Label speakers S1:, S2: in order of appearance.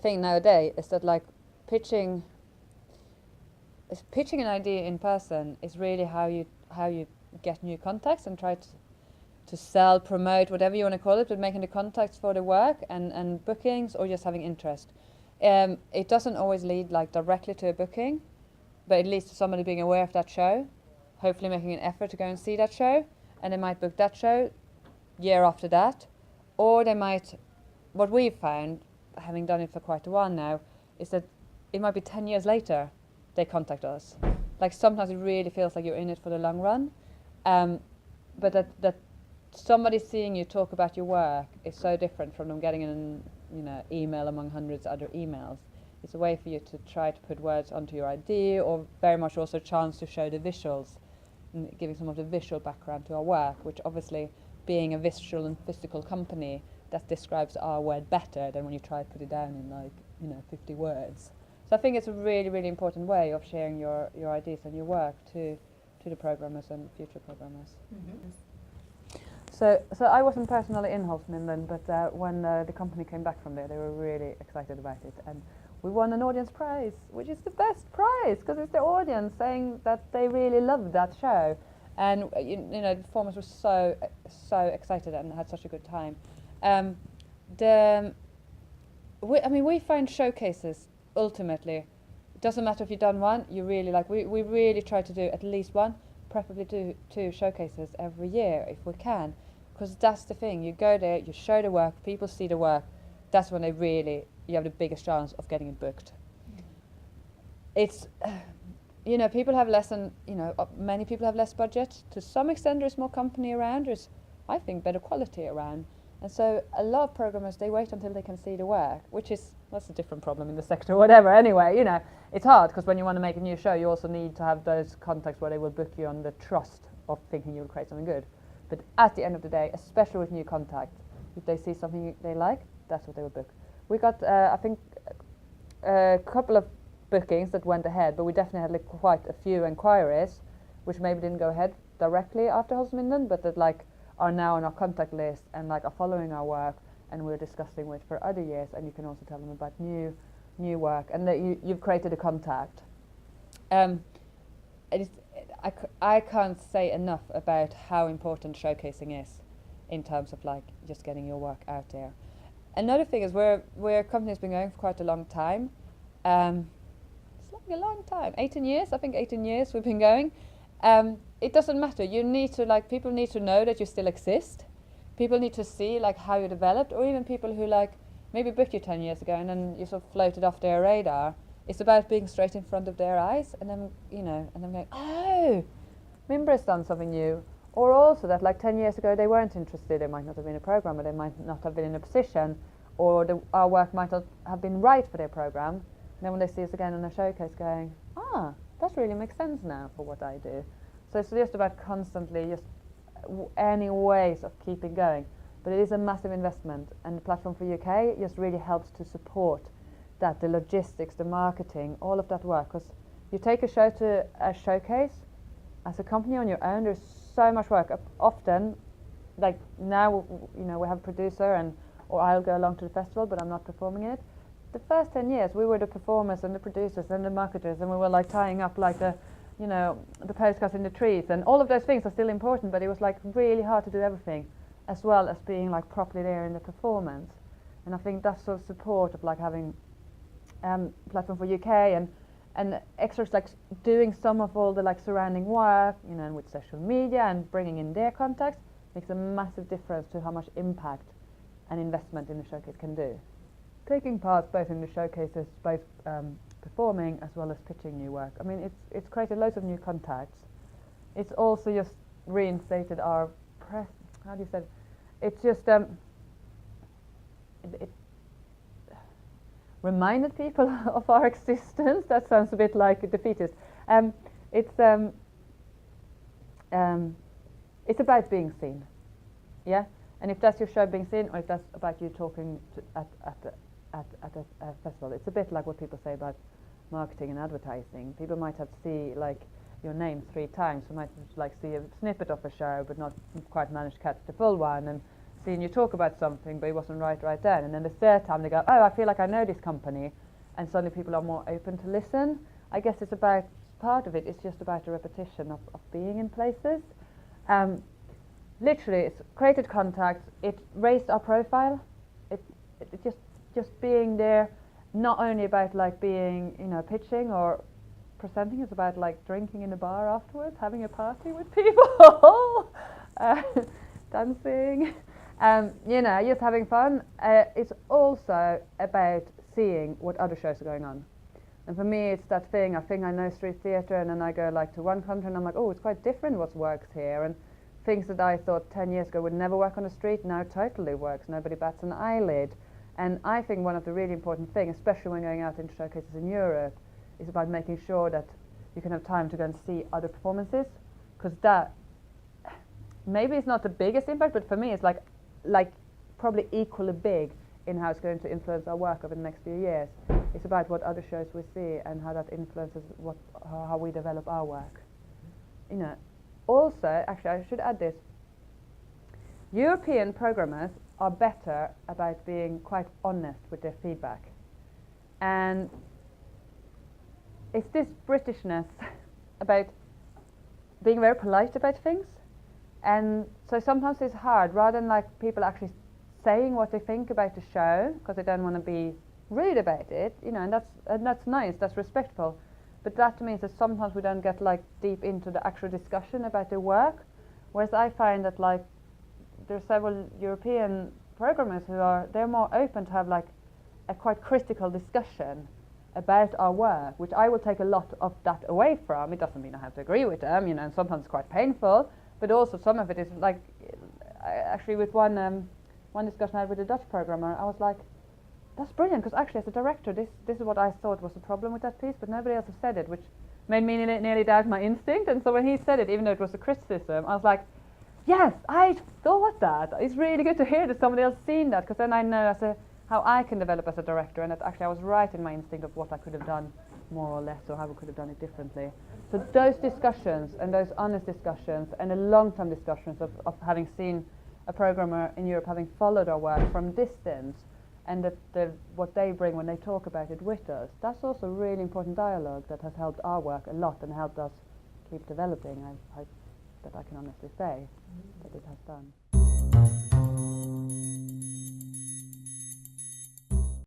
S1: thing nowadays is that like pitching an idea in person is really how you get new contacts and try to sell, promote, whatever you want to call it, but making the contacts for the work and bookings or just having interest. It doesn't always lead like directly to a booking, but it leads to somebody being aware of that show, hopefully making an effort to go and see that show, and they might book that show year after that, or they might, what we've found, having done it for quite a while now, is that it might be 10 years later they contact us. Like sometimes it really feels like you're in it for the long run, but that somebody seeing you talk about your work is so different from them getting an email among hundreds of other emails. It's a way for you to try to put words onto your idea, or very much also a chance to show the visuals, and giving some of the visual background to our work, which obviously being a visual and physical company, that describes our work better than when you try to put it down in 50 words. So I think it's a really, really important way of sharing your ideas and your work to the programmers and future programmers. Mm-hmm. So I wasn't personally in Holzminden, but when the company came back from there, they were really excited about it, and we won an audience prize, which is the best prize because it's the audience saying that they really loved that show, and the performers were so excited and had such a good time. We find showcases ultimately. It doesn't matter if you've done one. You really we really try to do at least one, preferably two showcases every year if we can, because that's the thing. You go there, you show the work, people see the work. That's when you have the biggest chance of getting it booked. It's people have many people have less budget. To some extent, there's more company around. There's, I think, better quality around. And so a lot of programmers, they wait until they can see the work, that's a different problem in the sector, whatever. Anyway, it's hard because when you want to make a new show, you also need to have those contacts where they will book you on the trust of thinking you'll create something good. But at the end of the day, especially with new contacts, if they see something they like, that's what they will book. We got, I think, a couple of bookings that went ahead, but we definitely had quite a few inquiries, which maybe didn't go ahead directly after Holzminden, but that are now on our contact list and are following our work, and we're discussing with for other years. And you can also tell them about new work, and that you've created a contact. I can't say enough about how important showcasing is in terms of just getting your work out there. Another thing is we're a company that's been going for quite a long time. It's a long time, 18 years. I think 18 years we've been going. It doesn't matter. You need to people need to know that you still exist. People need to see how you developed, or even people who maybe booked you 10 years ago and then you sort of floated off their radar. It's about being straight in front of their eyes, and then and then going, oh, Mimbra's done something new. Or also that 10 years ago they weren't interested. They might not have been a programmer. They might not have been in a position, or our work might not have been right for their program. And then when they see us again on a showcase, going, that really makes sense now for what I do. So it's just about constantly any ways of keeping going. But it is a massive investment, and the Platform for UK just really helps to support that, the logistics, the marketing, all of that work. Because you take a show to a showcase, as a company on your own, there's so much work. Often, now, we have a producer, or I'll go along to the festival, but I'm not performing it. The first 10 years, we were the performers and the producers and the marketers, and we were tying up the postcards in the trees, and all of those things are still important, but it was really hard to do everything, as well as being properly there in the performance. And I think that's sort of support of having Platform for UK and extras doing some of all the surrounding work, and with social media and bringing in their contacts makes a massive difference to how much impact an investment in the showcase can do. Taking part both in the showcases, both performing as well as pitching new work. I mean, it's created loads of new contacts. It's also just reinstated our press. How do you say it? It's just it reminded people of our existence. That sounds a bit like defeatist. It's about being seen, yeah. And if that's your show being seen, or if that's about you talking at a festival, it's a bit like what people say about marketing and advertising. People might have to see your name 3 times. You might see a snippet of a show, but not quite manage to catch the full one. And seen you talk about something, but it wasn't right then. And then the third time they go, oh, I feel like I know this company, and suddenly people are more open to listen. I guess it's about, part of it is just about the repetition of being in places. Literally, it's created contacts, it raised our profile, it just being there, not only about like being, you know, pitching or presenting, it's about like drinking in a bar afterwards, having a party with people, dancing, you know, just having fun. It's also about seeing what other shows are going on. And for me, it's that thing, I think I know street theatre, and then I go like to one country and I'm like, oh, it's quite different what works here. And things that I thought 10 years ago would never work on the street now totally works. Nobody bats an eyelid. And I think one of the really important things, especially when going out into showcases in Europe, is about making sure that you can have time to go and see other performances, because that maybe it's not the biggest impact, but for me it's like probably equally big in how it's going to influence our work over the next few years. It's about what other shows we see and how that influences how we develop our work. You know, also, actually I should add this, European programmers are better about being quite honest with their feedback. And it's this Britishness about being very polite about things. And so sometimes it's hard, rather than like people actually saying what they think about the show, because they don't want to be rude about it, you know, and that's nice, that's respectful. But that means that sometimes we don't get like deep into the actual discussion about the work. Whereas I find that like there are several European programmers they're more open to have like a quite critical discussion about our work, which I will take a lot of that away from. It doesn't mean I have to agree with them, you know, and sometimes it's quite painful, but also some of it is like, actually with one discussion I had with a Dutch programmer, I was like, that's brilliant, because actually as a director this is what I thought was the problem with that piece, but nobody else has said it, which made me nearly doubt my instinct. And so when he said it, even though it was a criticism, I was like, yes, I thought that. It's really good to hear that somebody else seen that, because then I know how I can develop as a director, and that actually I was right in my instinct of what I could have done more or less, or how we could have done it differently. So those discussions, and those honest discussions, and the long-term discussions of having seen a programmer in Europe, having followed our work from distance, and what they bring when they talk about it with us, that's also really important dialogue that has helped our work a lot and helped us keep developing. That I can honestly say that it has done.